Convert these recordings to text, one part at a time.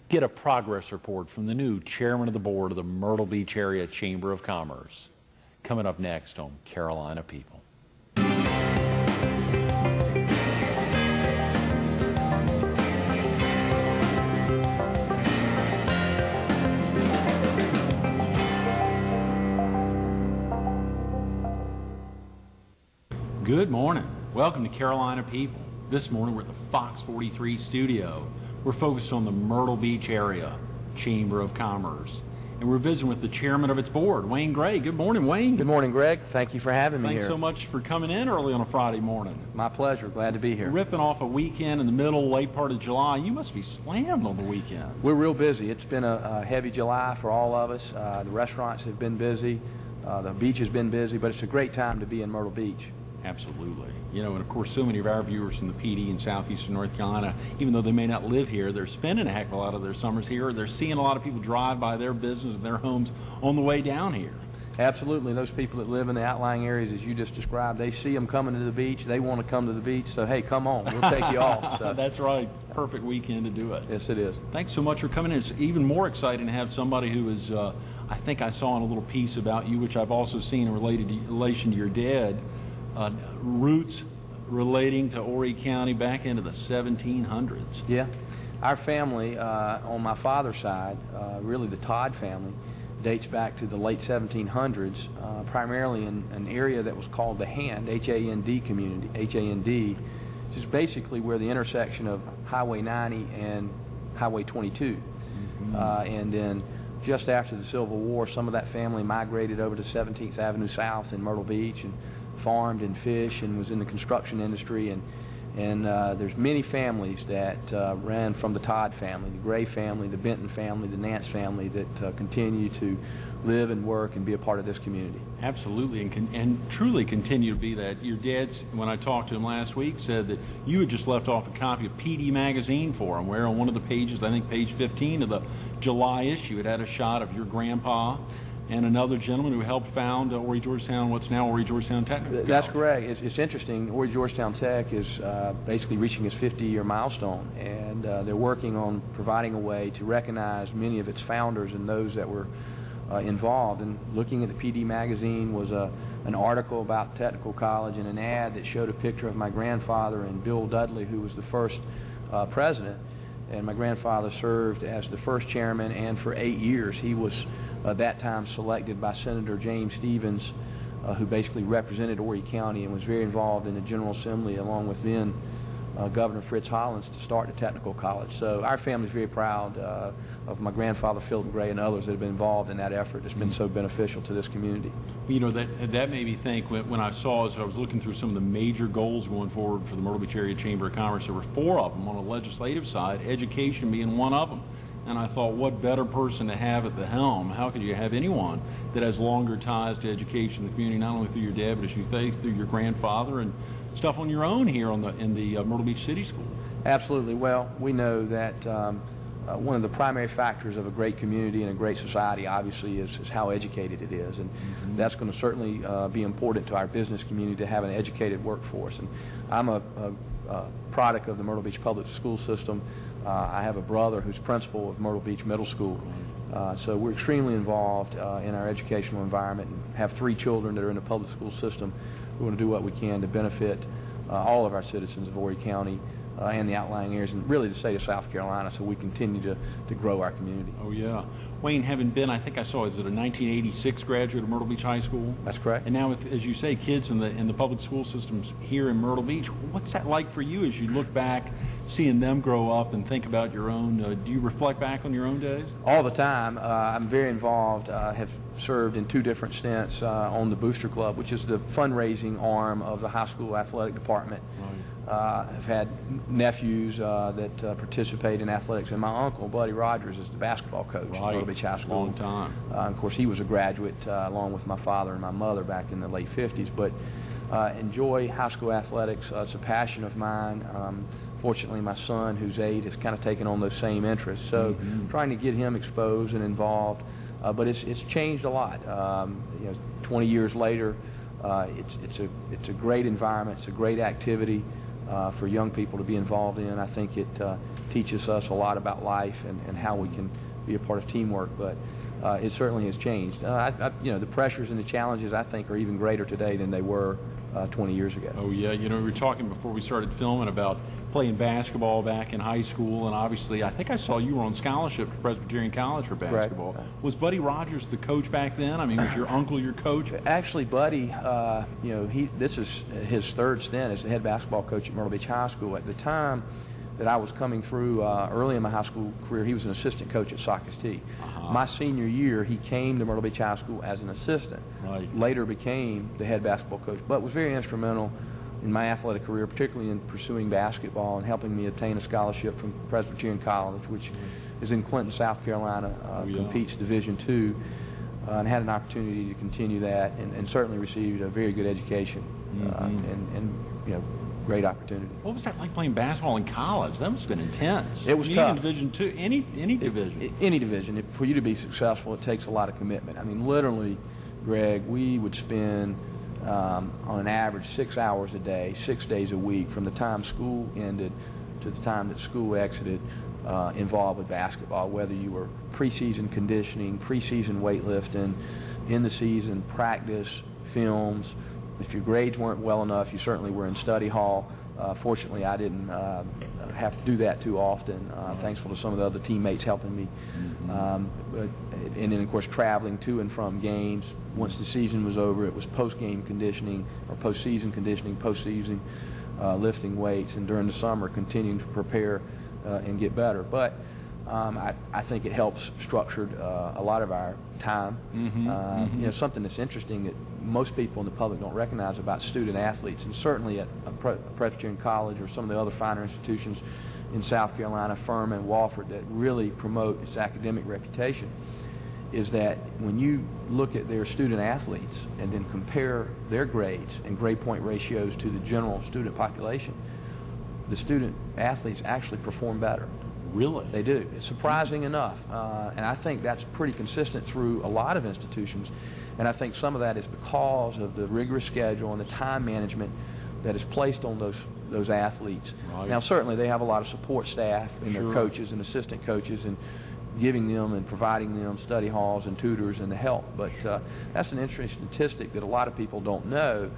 Get a progress report from the new chairman of the board of the Myrtle Beach Area Chamber of Commerce. Coming up next on Carolina People. Good morning. Welcome to Carolina People. This morning we're at the Fox 43 studio. We're focused on the Myrtle Beach Area Chamber of Commerce. And we're visiting with the chairman of its board, Wayne Gray. Good morning, Wayne. Good morning, Greg. Thank you for having me here. Thanks so much for coming in early on a Friday morning. My pleasure. Glad to be here. Ripping off a weekend in the middle, late part of July. You must be slammed on the weekends. We're real busy. It's been a heavy July for all of us. The restaurants have been busy. The beach has been busy, but it's a great time to be in Myrtle Beach. Absolutely. You know, and of course, so many of our viewers from the PD in southeastern North Carolina, even though they may not live here, they're spending a heck of a lot of their summers here. They're seeing a lot of people drive by their business and their homes on the way down here. Absolutely. Those people that live in the outlying areas, as you just described, they see them coming to the beach. They want to come to the beach. So, hey, come on. We'll take you off. So. That's right. Perfect weekend to do it. Yes, it is. Thanks so much for coming in. It's even more exciting to have somebody who is, I think I saw in a little piece about you, which I've also seen in relation to your dad, roots relating to Horry County back into the 1700s. Yeah. Our family, on my father's side, really the Todd family, dates back to the late 1700s, primarily in an area that was called the Hand, H-A-N-D community, H-A-N-D, which is basically where the intersection of Highway 90 and Highway 22. And then just after the Civil War, some of that family migrated over to 17th Avenue South in Myrtle Beach and farmed and fished and was in the construction industry, and there's many families that ran from the Todd family, the Gray family, the Benton family, the Nance family that continue to live and work and be a part of this community. Absolutely, and truly continue to be that. Your dad's, when I talked to him last week, said that you had just left off a copy of PD Magazine for him, where on one of the pages, I think page 15 of the July issue, it had a shot of your grandpa and another gentleman who helped found Horry Georgetown, what's now Horry Georgetown Technical. That's correct. It's interesting. Horry Georgetown Tech is basically reaching its 50-year milestone, and they're working on providing a way to recognize many of its founders and those that were involved. And looking at the PD Magazine was an article about Technical College and an ad that showed a picture of my grandfather and Bill Dudley, who was the first president. And my grandfather served as the first chairman, and for 8 years he was at that time selected by Senator James Stevens, who basically represented Horry County and was very involved in the General Assembly along with then Governor Fritz Hollins to start the Technical College. So our family is very proud of my grandfather, Philip Gray, and others that have been involved in that effort. It's been so beneficial to this community. You know, that made me think when I saw, as I was looking through some of the major goals going forward for the Myrtle Beach Area Chamber of Commerce, there were 4 of them on the legislative side, education being one of them. And I thought, what better person to have at the helm? How could you have anyone that has longer ties to education in the community, not only through your dad, but as you say, through your grandfather and stuff on your own here in the Myrtle Beach City School? Absolutely. Well, we know that one of the primary factors of a great community and a great society, obviously, is how educated it is. And that's going to certainly be important to our business community to have an educated workforce. And I'm a product of the Myrtle Beach Public School System. I have a brother who's principal of Myrtle Beach Middle School. So we're extremely involved in our educational environment and have 3 children that are in the public school system. We want to do what we can to benefit all of our citizens of Horry County and the outlying areas, and really the state of South Carolina, so we continue to grow our community. Oh, yeah. Wayne, having been, I think I saw, is it a 1986 graduate of Myrtle Beach High School? That's correct. And now, with, as you say, kids in the public school systems here in Myrtle Beach, what's that like for you as you look back, seeing them grow up and think about your own? Do you reflect back on your own days? All the time. I'm very involved. Have served in 2 different stints on the Booster Club, which is the fundraising arm of the high school athletic department. Right. I've had nephews that participate in athletics, and my uncle, Buddy Rogers, is the basketball coach at Myrtle Beach High School. Long time. Of course, he was a graduate along with my father and my mother back in the late 50s, but enjoy high school athletics. It's a passion of mine. Fortunately, my son, who's 8, has kind of taken on those same interests, so trying to get him exposed and involved. But it's changed a lot. 20 years later, it's a great environment. It's a great activity for young people to be involved in. I think it teaches us a lot about life and how we can be a part of teamwork. But it certainly has changed. The pressures and the challenges, I think, are even greater today than they were 20 years ago. Oh, yeah. We were talking before we started filming about playing basketball back in high school, and obviously I think I saw you were on scholarship to Presbyterian College for basketball. Correct. Was Buddy Rogers the coach back then? I mean, was your uncle your coach? Actually, Buddy, this is his third stint as the head basketball coach at Myrtle Beach High School. At the time that I was coming through early in my high school career, he was an assistant coach at Socastee. My senior year, he came to Myrtle Beach High School as an assistant. Right. Later became the head basketball coach, but was very instrumental in my athletic career, particularly in pursuing basketball and helping me obtain a scholarship from Presbyterian College, which is in Clinton, South Carolina, competes Division II, and had an opportunity to continue that, and certainly received a very good education, and great opportunity. What was that like playing basketball in college? That must have been intense. It was Even tough. Division II, any division. Any division. For you to be successful, it takes a lot of commitment. I mean, literally, Greg, we would spend on an average 6 hours a day, 6 days a week, from the time school ended to the time that school exited, involved with basketball, whether you were preseason conditioning, preseason weightlifting, in the season practice, films. If your grades weren't well enough, you certainly were in study hall. Fortunately, I didn't have to do that too often. Thankful to some of the other teammates helping me. And then, of course, traveling to and from games. Once the season was over, it was post-game conditioning or post-season conditioning, post-season lifting weights, and during the summer, continuing to prepare and get better. But I think it helps structured a lot of our time. Something that's interesting that most people in the public don't recognize about student athletes, and certainly at Presbyterian College or some of the other finer institutions in South Carolina, Furman, Wofford, that really promote its academic reputation, is that when you look at their student athletes and then compare their grades and grade point ratios to the general student population, the student athletes actually perform better. Really? They do. It's surprising enough. And I think that's pretty consistent through a lot of institutions. And I think some of that is because of the rigorous schedule and the time management that is placed on those athletes. Right. Now, certainly they have a lot of support staff and their coaches and assistant coaches, and giving them and providing them study halls and tutors and the help. But that's an interesting statistic that a lot of people don't know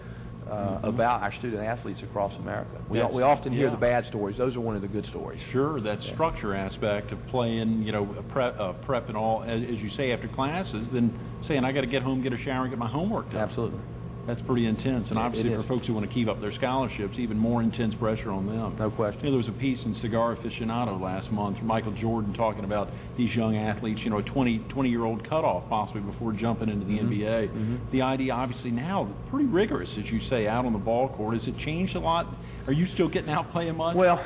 about our student athletes across America. We often hear the bad stories. Those are one of the good stories. Sure, that structure aspect of playing, prep and all, as you say, after classes, then saying, I got to get home, get a shower, and get my homework done. Absolutely. That's pretty intense, and obviously for folks who want to keep up their scholarships, even more intense pressure on them. No question. There was a piece in Cigar Aficionado last month from Michael Jordan talking about these young athletes, a 20-year-old cutoff possibly before jumping into the NBA. The idea, obviously, now pretty rigorous, as you say, out on the ball court. Has it changed a lot? Are you still getting out playing much? Well,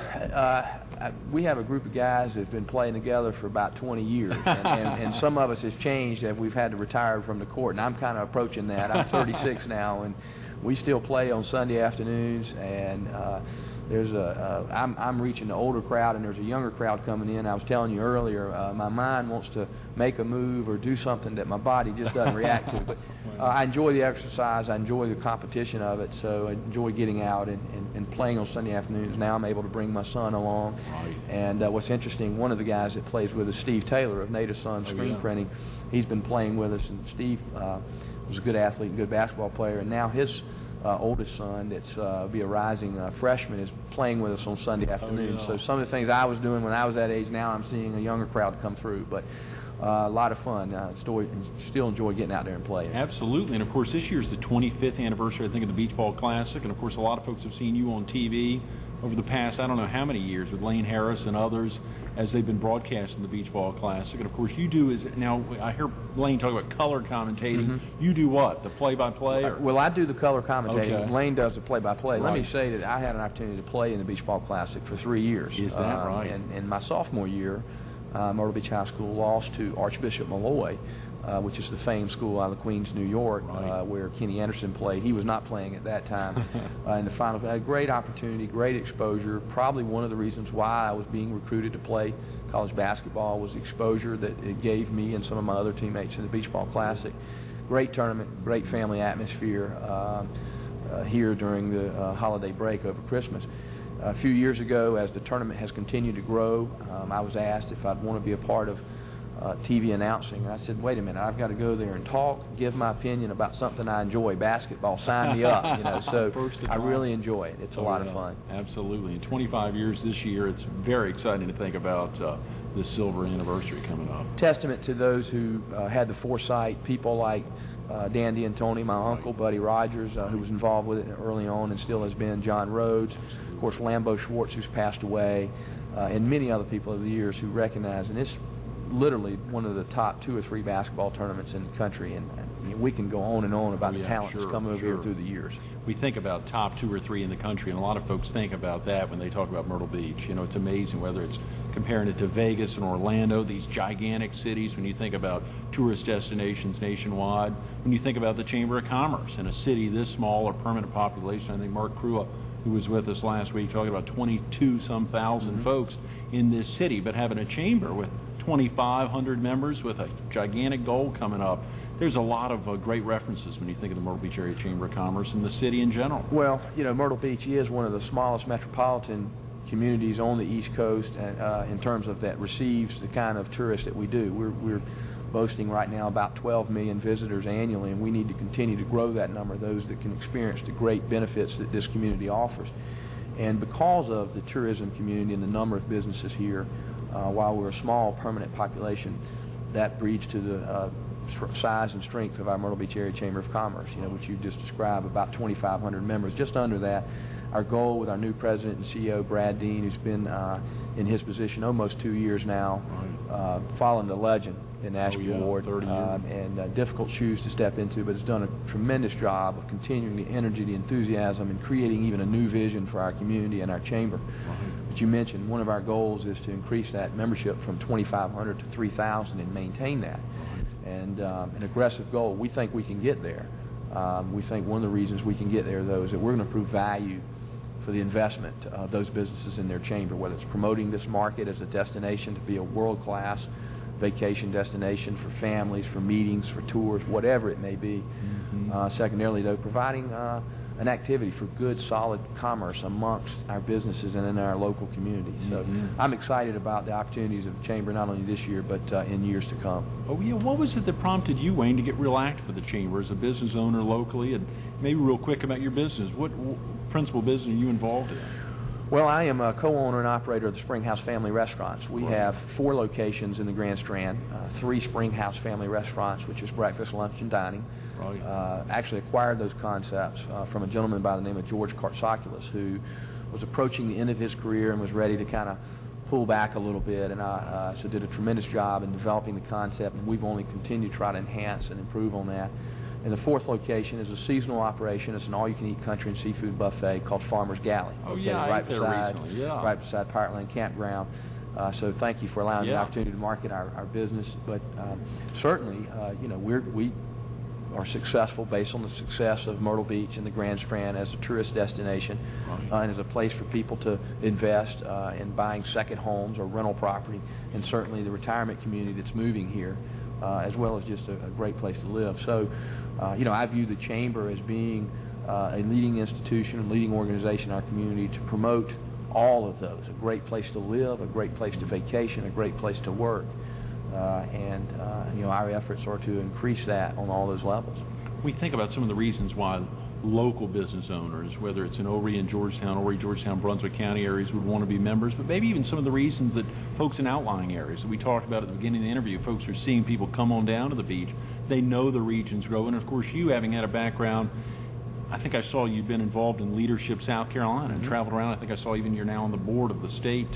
we have a group of guys that have been playing together for about 20 years, and some of us has changed and we've had to retire from the court, and I'm kind of approaching that. I'm 36 now, and we still play on Sunday afternoons, and I'm reaching the older crowd, and there's a younger crowd coming in. I was telling you earlier, my mind wants to make a move or do something that my body just doesn't react to. But I enjoy the exercise. I enjoy the competition of it. So I enjoy getting out and playing on Sunday afternoons. Now I'm able to bring my son along. Right. And what's interesting, one of the guys that plays with us, Steve Taylor of Native Son Screen Printing, he's been playing with us. And Steve was a good athlete and good basketball player. And now his oldest son, that's be a rising freshman, is playing with us on Sunday afternoons. So some of the things I was doing when I was that age, now I'm seeing a younger crowd come through. But a lot of fun. Still enjoy getting out there and playing. Absolutely. And, of course, this year's the 25th anniversary, I think, of the Beach Ball Classic. And, of course, a lot of folks have seen you on TV over the past, I don't know how many years, with Lane Harris and others as they've been broadcasting the Beach Ball Classic. And, of course, you do now I hear Lane talk about color commentating. You do what? The play-by-play? Well, I do the color commentating. Okay. Lane does the play-by-play. Right. Let me say that I had an opportunity to play in the Beach Ball Classic for 3 years. Is that right? And my sophomore year, Myrtle Beach High School lost to Archbishop Malloy, which is the famed school out of Queens, New York, where Kenny Anderson played. He was not playing at that time in the final. I had a great opportunity, great exposure. Probably one of the reasons why I was being recruited to play college basketball was the exposure that it gave me and some of my other teammates in the Beach Ball Classic. Great tournament, great family atmosphere here during the holiday break over Christmas. A few years ago, as the tournament has continued to grow, I was asked if I'd want to be a part of TV announcing. And I said, wait a minute, I've got to go there and talk, give my opinion about something I enjoy, basketball, sign me up, you know. So I really enjoy it. It's a lot of fun. Absolutely. In 25 years this year, it's very exciting to think about the silver anniversary coming up. Testament to those who had the foresight, people like Dan D'Antoni, my uncle, Buddy Rogers, who was involved with it early on and still has been, John Rhodes, of course, Lambeau Schwartz, who's passed away, and many other people over the years who recognize, and it's literally one of the top 2 or 3 basketball tournaments in the country, and we can go on and on about the talent that's come over here through the years. We think about top 2 or 3 in the country, and a lot of folks think about that when they talk about Myrtle Beach. You know, it's amazing whether it's comparing it to Vegas and Orlando, these gigantic cities, when you think about tourist destinations nationwide, when you think about the Chamber of Commerce in a city this small, or permanent population. I think Mark Crua, who was with us last week, talking about 22-some thousand folks in this city, but having a chamber with 2,500 members with a gigantic goal coming up. There's a lot of great references when you think of the Myrtle Beach Area Chamber of Commerce and the city in general. Well, you know, Myrtle Beach is one of the smallest metropolitan communities on the East Coast in terms of that receives the kind of tourists that we do. We're boasting right now about 12 million visitors annually, and we need to continue to grow that number, those that can experience the great benefits that this community offers. And because of the tourism community and the number of businesses here, while we're a small permanent population, that breeds to the size and strength of our Myrtle Beach Area Chamber of Commerce, you know, which you just described, about 2,500 members, just under that. Our goal with our new president and CEO, Brad Dean, who's been in his position almost 2 years now, following the legend in Ashby Ward, and difficult shoes to step into, but has done a tremendous job of continuing the energy, the enthusiasm, and creating even a new vision for our community and our chamber. But you mentioned one of our goals is to increase that membership from 2,500 to 3,000 and maintain that. And an aggressive goal. We think we can get there. We think one of the reasons we can get there, though, is that we're going to prove value for the investment of those businesses in their chamber, whether it's promoting this market as a destination to be a world-class vacation destination for families, for meetings, for tours, whatever it may be. Secondarily, though, providing an activity for good, solid commerce amongst our businesses and in our local community. So I'm excited about the opportunities of the Chamber, not only this year, but in years to come. Oh, yeah. What was it that prompted you, Wayne, to get real active with the Chamber as a business owner locally? And maybe real quick about your business. What principal business are you involved in? Well, I am a co-owner and operator of the Springhouse Family Restaurants. We have 4 locations in the Grand Strand, 3 Springhouse Family Restaurants, which is breakfast, lunch, and dining. Actually acquired those concepts from a gentleman by the name of George Kartsakoulis, who was approaching the end of his career and was ready to kind of pull back a little bit, and so did a tremendous job in developing the concept, and we've only continued to try to enhance and improve on that. And the 4th location is a seasonal operation. It's an all-you-can-eat country and seafood buffet called Farmer's Galley. Oh, yeah, I ate there recently. Right beside Piratland Campground. So thank you for allowing the opportunity to market our business. But certainly, you know, we are successful based on the success of Myrtle Beach and the Grand Strand as a tourist destination, and as a place for people to invest in buying second homes or rental property, and certainly the retirement community that's moving here, as well as just a great place to live. So, you know, I view the Chamber as being a leading institution, a leading organization in our community to promote all of those: a great place to live, a great place to vacation, a great place to work. And you know, our efforts are to increase that on all those levels. We think about some of the reasons why local business owners, whether it's in Ouray and Georgetown, Brunswick County areas, would want to be members, but maybe even some of the reasons that folks in outlying areas that we talked about at the beginning of the interview, folks are seeing people come on down to the beach. They know the region's growing. And of course, you having had a background, I think I saw you've been involved in Leadership South Carolina and traveled around. I think I saw even you're now on the board of the state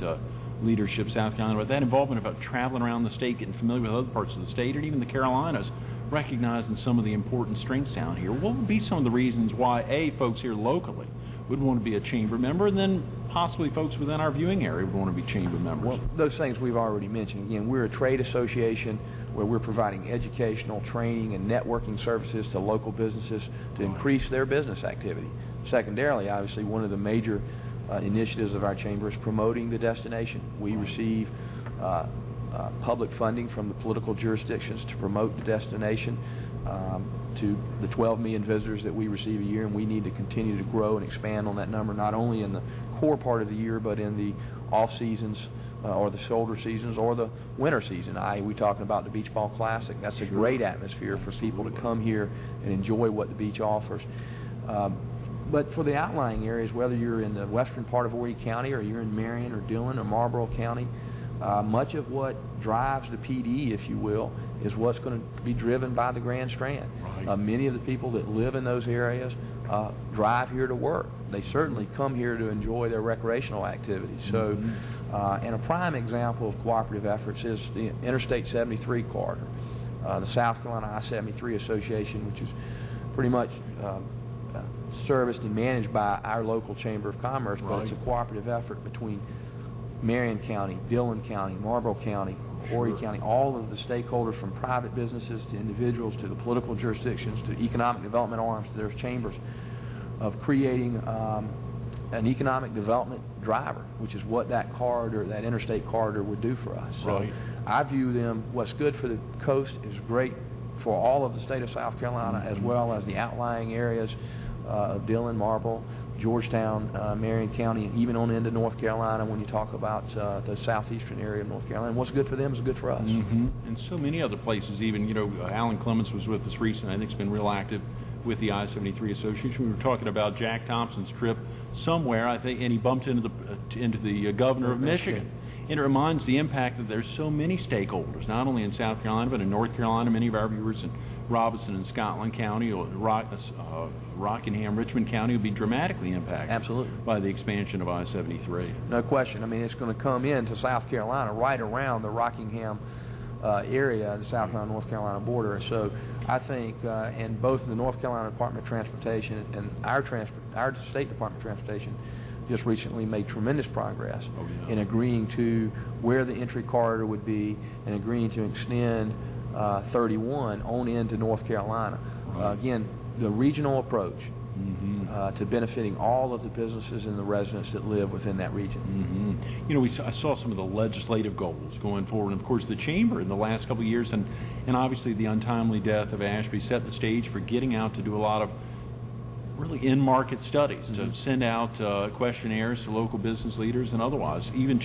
Leadership South Carolina. But that involvement about traveling around the state, getting familiar with other parts of the state, or even the Carolinas, recognizing some of the important strengths down here. What would be some of the reasons why, A, folks here locally would want to be a Chamber member, and then possibly folks within our viewing area would want to be Chamber members? Well, those things we've already mentioned. Again, we're a trade association where we're providing educational, training, and networking services to local businesses to increase their business activity. Secondarily, obviously, one of the major initiatives of our Chamber is promoting the destination. We receive public funding from the political jurisdictions to promote the destination to the 12 million visitors that we receive a year, and we need to continue to grow and expand on that number, not only in the core part of the year, but in the off seasons or the shoulder seasons or the winter season. We talking about the Beach Ball Classic. That's a great atmosphere for people to come here and enjoy what the beach offers. But for the outlying areas, whether you're in the western part of Horry County or you're in Marion or Dillon or Marlboro County, much of what drives the PD, if you will, is what's going to be driven by the Grand Strand. Right. Many of the people that live in those areas drive here to work. They certainly come here to enjoy their recreational activities. So, and a prime example of cooperative efforts is the Interstate 73 corridor, the South Carolina I-73 Association, which is pretty much serviced and managed by our local Chamber of Commerce, but it's a cooperative effort between Marion County, Dillon County, Marlboro County, Horry County, all of the stakeholders from private businesses to individuals to the political jurisdictions to economic development arms to their chambers, of creating an economic development driver, which is what that corridor, that interstate corridor, would do for us. So I view them, what's good for the coast is great for all of the state of South Carolina, as well as the outlying areas of Dillon, Marlboro, Georgetown, Marion County, and even on into North Carolina when you talk about the southeastern area of North Carolina. And what's good for them is good for us. And so many other places, even, Alan Clements was with us recently. I think he's been real active with the I-73 Association. We were talking about Jack Thompson's trip somewhere, I think, and he bumped into the governor of Michigan. And it reminds the impact that there's so many stakeholders, not only in South Carolina, but in North Carolina. Many of our viewers in Robinson and Scotland County, or Rockingham, Richmond County will be dramatically impacted by the expansion of I-73. No question. I mean, it's going to come into South Carolina right around the Rockingham area, the South Carolina-North Carolina border. So I think, and both the North Carolina Department of Transportation and our State Department of Transportation just recently made tremendous progress in agreeing to where the entry corridor would be and agreeing to extend 31 on into North Carolina. Again, the regional approach to benefiting all of the businesses and the residents that live within that region. I saw some of the legislative goals going forward, and of course the Chamber in the last couple of years, and obviously the untimely death of Ashby set the stage for getting out to do a lot of really in-market studies, to send out questionnaires to local business leaders and otherwise, even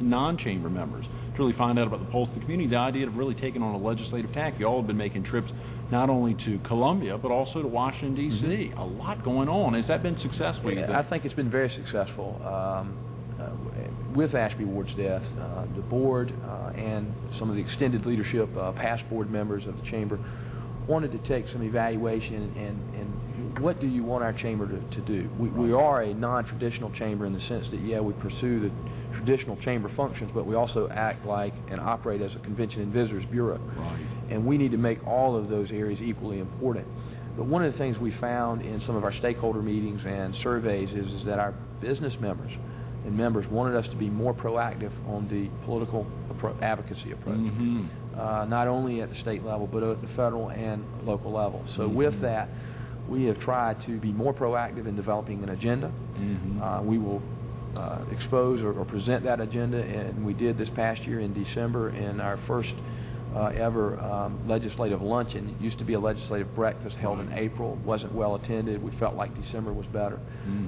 non-chamber members, to really find out about the pulse of the community. The idea of really taking on a legislative tack. You all have been making trips not only to Columbia, but also to Washington, D.C. A lot going on. Has that been successful? I think it's been very successful. With Ashby Ward's death, the board and some of the extended leadership, past board members of the Chamber, wanted to take some evaluation and what do you want our chamber to do? We are a non-traditional chamber in the sense that, we pursue the traditional chamber functions, but we also act like and operate as a convention and visitors bureau. And we need to make all of those areas equally important. But one of the things we found in some of our stakeholder meetings and surveys is that our business members and members wanted us to be more proactive on the political advocacy approach, not only at the state level, but at the federal and local level. So with that, we have tried to be more proactive in developing an agenda. We will expose or present that agenda, and we did this past year in December in our first ever legislative luncheon. It used to be a legislative breakfast held in April. Wasn't well attended. We felt like December was better.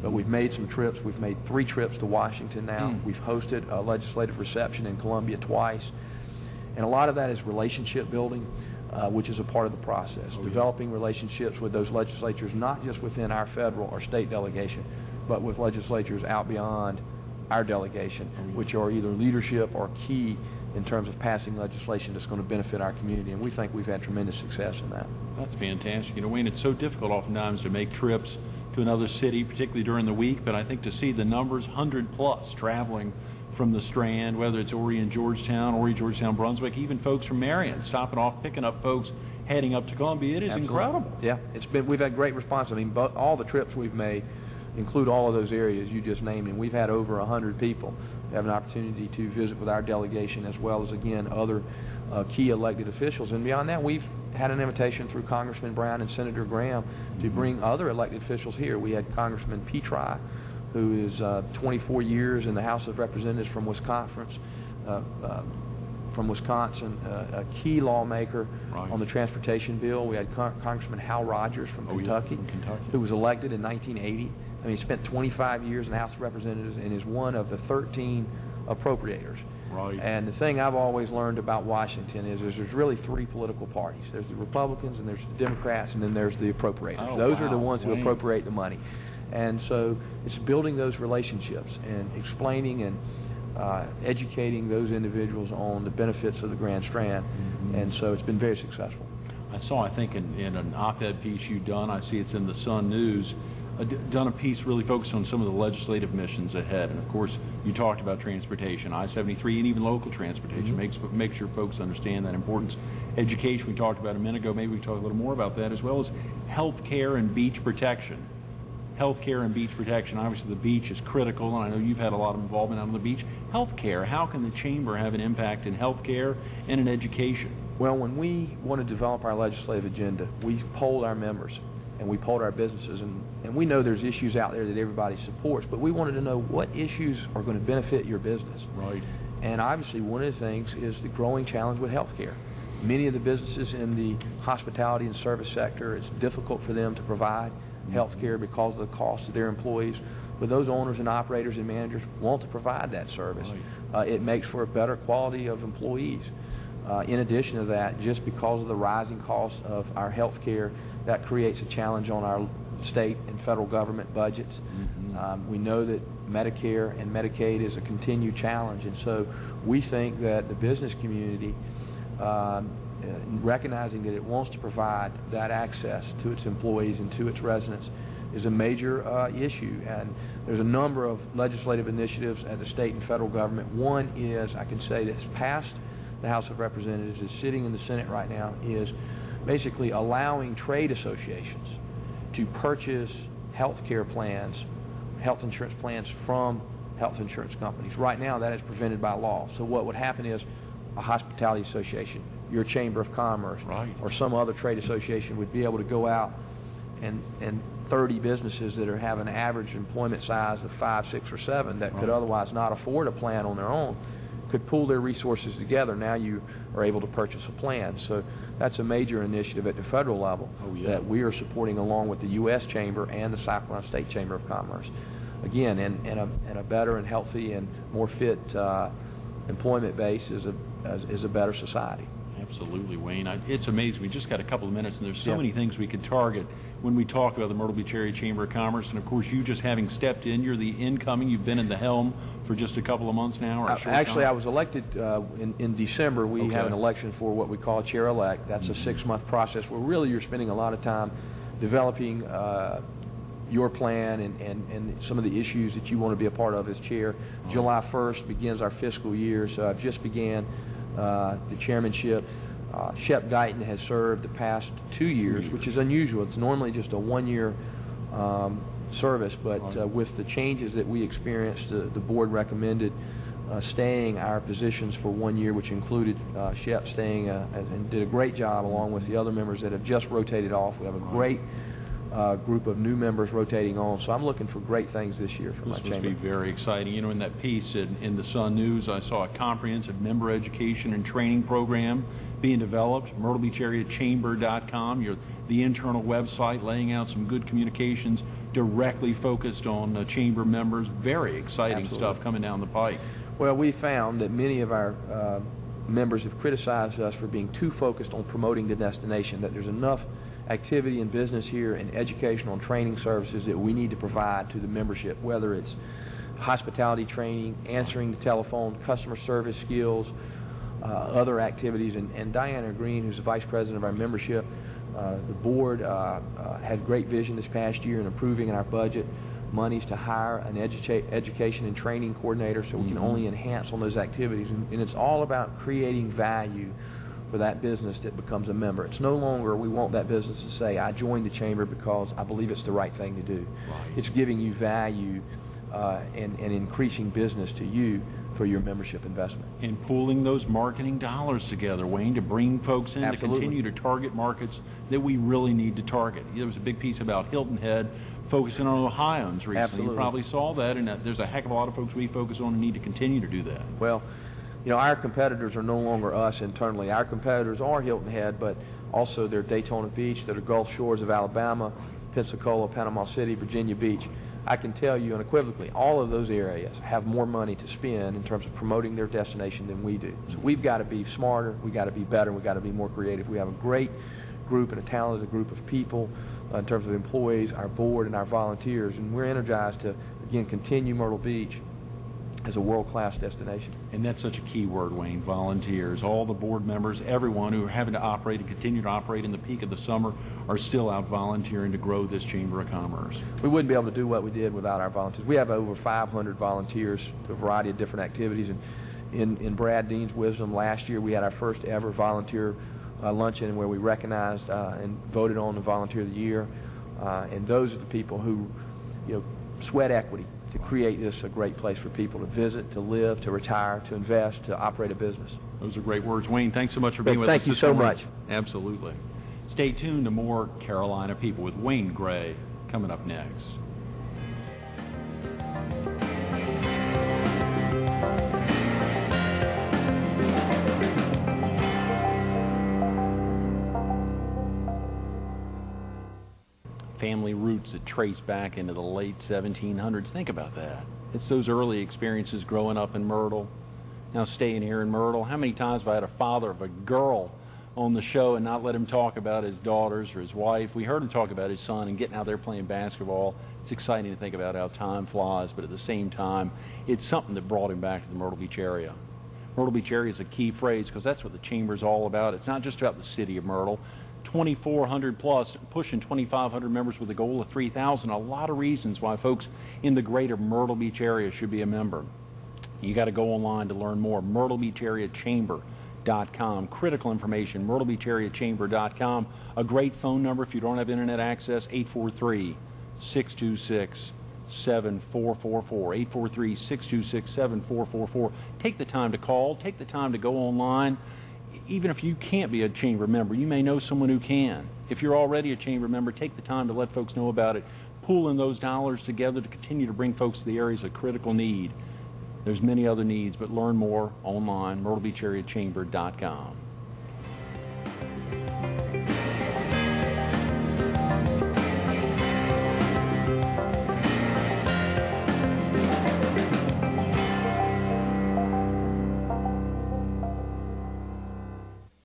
But we've made some trips. We've made 3 trips to Washington now. We've hosted a legislative reception in Columbia twice. And a lot of that is relationship building, which is a part of the process. Developing relationships with those legislatures, not just within our federal or state delegation, but with legislatures out beyond our delegation, which are either leadership or key in terms of passing legislation that's going to benefit our community. And we think we've had tremendous success in that. That's fantastic. Wayne, it's so difficult oftentimes to make trips to another city, particularly during the week, but I think to see the numbers, 100+ traveling from the Strand, whether it's Horry and Georgetown, Horry, Georgetown, Brunswick, even folks from Marion stopping off, picking up folks heading up to Columbia. It is incredible. Yeah, we've had great response. I mean, all the trips we've made include all of those areas you just named, and we've had over 100 people have an opportunity to visit with our delegation, as well as, again, other key elected officials. And beyond that, we've had an invitation through Congressman Brown and Senator Graham to bring other elected officials here. We had Congressman Petri, who is 24 years in the House of Representatives from Wisconsin, a key lawmaker on the transportation bill. We had Congressman Hal Rogers from Kentucky, who was elected in 1980 I mean, he spent 25 years in the House of Representatives and is one of the 13 appropriators. Right. And the thing I've always learned about Washington is there's really three political parties. There's the Republicans, and there's the Democrats, and then there's the appropriators. Oh, those wow. are the ones who Wayne. appropriate the money. And so it's building those relationships and explaining and educating those individuals on the benefits of the Grand Strand. And so it's been very successful. I saw, I think, in an op-ed piece you've done, I see it's in the Sun News, done a piece really focused on some of the legislative missions ahead. And of course, you talked about transportation, I-73, and even local transportation. Make sure folks understand that importance. Education, we talked about a minute ago. Maybe we can talk a little more about that, as well as health care and beach protection. Health care and beach protection. Obviously, the beach is critical, and I know you've had a lot of involvement on the beach. Health care, how can the Chamber have an impact in health care and in education? Well, when we want to develop our legislative agenda, we polled our members and we polled our businesses, and we know there's issues out there that everybody supports, but we wanted to know what issues are going to benefit your business. Right. And obviously one of the things is the growing challenge with health care. Many of the businesses in the hospitality and service sector, it's difficult for them to provide health care because of the cost of their employees. But those owners and operators and managers want to provide that service. Right. It makes for a better quality of employees. In addition to that, just because of the rising cost of our health care, that creates a challenge on our state and federal government budgets. We know that Medicare and Medicaid is a continued challenge, and so we think that the business community, recognizing that it wants to provide that access to its employees and to its residents, is a major issue. And there's a number of legislative initiatives at the state and federal government. One is, I can say, that's passed the House of Representatives, is sitting in the Senate right now, is basically allowing trade associations to purchase health care plans, health insurance plans from health insurance companies. Right now, that is prevented by law. So what would happen is a hospitality association, your Chamber of Commerce, Right. or some other trade association would be able to go out and 30 businesses that have an average employment size of 5, 6, or 7 that could otherwise not afford a plan on their own could pool their resources together. Now you are able to purchase a plan. So that's a major initiative at the federal level that we are supporting along with the U.S. Chamber and the South Carolina State Chamber of Commerce. Again, in a better and healthy and more fit employment base is a better society. Absolutely, Wayne. It's amazing. We just got a couple of minutes, and there's so many things we could target when we talk about the Myrtle Beach Area Chamber of Commerce. And of course, you just having stepped in, you're the incoming. You've been in the helm for just a couple of months now. Or Actually, I was elected in December. We have an election for what we call a chair-elect. That's a 6-month process where really you're spending a lot of time developing your plan and some of the issues that you want to be a part of as chair. July 1st begins our fiscal year, so I've just began the chairmanship. Shep Guyton has served the past 2 years, which is unusual. It's normally just a 1-year service, but with the changes that we experienced, the board recommended staying our positions for 1 year, which included Shep staying and did a great job along with the other members that have just rotated off. We have a great group of new members rotating on, so I'm looking for great things this year from my chamber. This must be very exciting. You know, in that piece in the Sun News, I saw a comprehensive member education and training program being developed. MyrtleBeachAreaChamber.com, the internal website, laying out some good communications directly focused on chamber members. Very exciting stuff coming down the pike. Well, we found that many of our members have criticized us for being too focused on promoting the destination, that there's enough activity in business here and educational and training services that we need to provide to the membership, whether it's hospitality training, answering the telephone, customer service skills, other activities. And Diana Green, who's the vice president of our membership, the board had great vision this past year in approving in our budget monies to hire an education and training coordinator, so we can only enhance on those activities. And it's all about creating value for that business that becomes a member. It's no longer we want that business to say, I joined the chamber because I believe it's the right thing to do. It's giving you value and increasing business to you for your membership investment. And pooling those marketing dollars together, Wayne, to bring folks in to continue to target markets that we really need to target. There was a big piece about Hilton Head focusing on Ohioans recently. You probably saw that, and there's a heck of a lot of folks we focus on and need to continue to do that. Well, you know, our competitors are no longer us internally. Our competitors are Hilton Head, but also they're Daytona Beach, they're the Gulf Shores of Alabama, Pensacola, Panama City, Virginia Beach. I can tell you unequivocally, all of those areas have more money to spend in terms of promoting their destination than we do. So we've got to be smarter, we've got to be better, we've got to be more creative. We have a great group and a talented group of people in terms of employees, our board, and our volunteers, and we're energized to, again, continue Myrtle Beach as a world-class destination. And that's such a key word, Wayne, volunteers. All the board members, everyone who are having to operate and continue to operate in the peak of the summer are still out volunteering to grow this Chamber of Commerce. We wouldn't be able to do what we did without our volunteers. We have over 500 volunteers to a variety of different activities. And in Brad Dean's wisdom, last year we had our first ever volunteer luncheon where we recognized and voted on the Volunteer of the Year. And those are the people who, sweat equity to create this a great place for people to visit, to live, to retire, to invest, to operate a business. Those are great words. Wayne, thanks so much for being with us. Thank you so much. Absolutely. Stay tuned to more Carolina People with Wayne Gray coming up next. Family roots that trace back into the late 1700s. Think about that. It's those early experiences growing up in Myrtle, now staying here in Myrtle. How many times have I had a father of a girl on the show and not let him talk about his daughters or his wife? We heard him talk about his son and getting out there playing basketball. It's exciting to think about how time flies, but at the same time, it's something that brought him back to the Myrtle Beach area. Myrtle Beach area is a key phrase because that's what the Chamber is all about. It's not just about the city of Myrtle. 2,400 plus, pushing 2,500 members with a goal of 3,000. A lot of reasons why folks in the greater Myrtle Beach area should be a member. You got to go online to learn more. MyrtleBeachAreaChamber.com. Critical information, MyrtleBeachAreaChamber.com. A great phone number if you don't have internet access, 843-626-7444. 843-626-7444. Take the time to call. Take the time to go online. Even if you can't be a Chamber member, you may know someone who can. If you're already a Chamber member, take the time to let folks know about it. Pooling those dollars together to continue to bring folks to the areas of critical need. There's many other needs, but learn more online, MyrtleBeachAreaChamber.com.